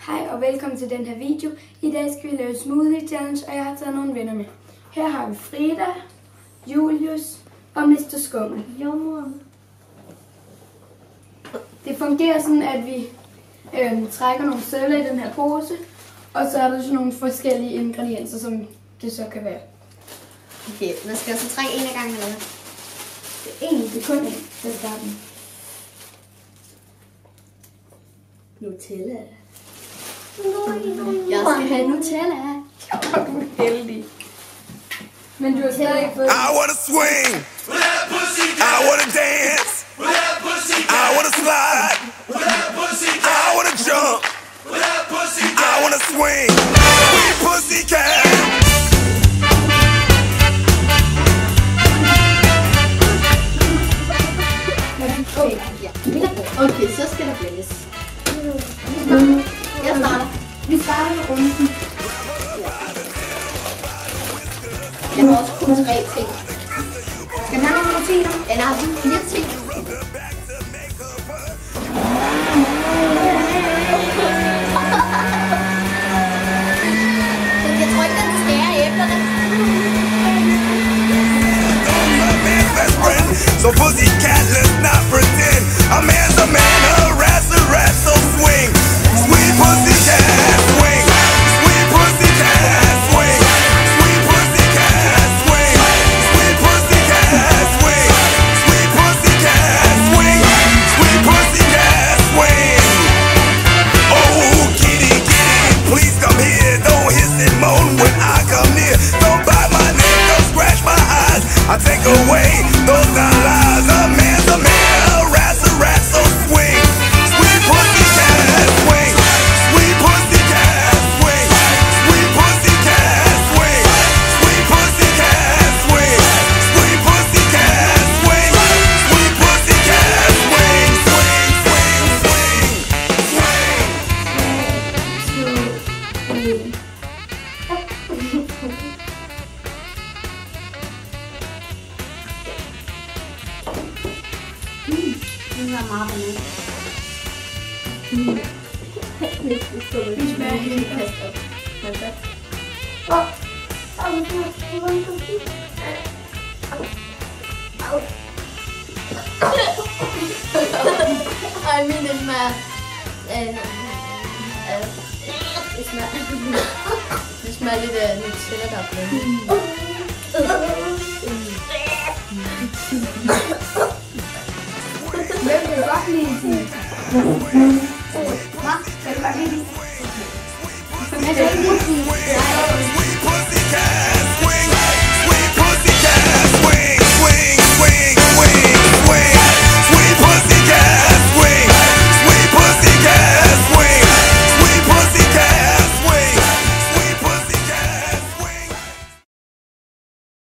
Hej og velkommen til den her video. I dag skal vi lave smoothie challenge, og jeg har taget nogle venner med. Her har vi Frida, Julius og Mr. Skummel. Det fungerer sådan, at vi trækker nogle sedler i den her pose, og så er der sådan nogle forskellige ingredienser, som det så kan være. Okay, man skal så trække en af gangen, eller hvad? Det er kun en til starten. Nutella. Jeg skal have Nutella. Du er heldig. Men du har stadig ikke fået... I wanna swing. I wanna dance. I wanna slide. I wanna jump. I wanna swing. Sweet pussycat. Okay, så skal der vælges. Jeg starter. Vi starter med runden. Jeg har også kun 3 ting. Skal man have nogle rutiner? Eller har du 4 ting? Så jeg tror ikke, den skærer æblerne. So pussycat, let's not pretend. A man's a man, a rat's a rat, so swing. Sweet pussycat, swing. Sweet pussycat, swing. Sweet pussycat, swing. Sweet pussycat, swing. Sweet pussycat, swing. Sweet pussycat, swing. Oh, kitty, kitty, please come here. Don't hiss and moan when I come near. Don't bite my neck, don't scratch my eyes. I take away those lies. A man's a man, a rat's a rat, so swing. Sweet pussycat, swing. Sweet pussycat, swing. Sweet pussycat, swing. Sweet pussycat, swing. Sweet pussycat, swing. Sweet pussycat, swing. Swing, swing, swing, swing. Den er meget banan. Vi smager helt fast op. Ej, min det smager... Det smager lidt af Nutella, der er blandet. Hvem vil godt lide det? Hvad? Hvem vil godt lide det? Sweet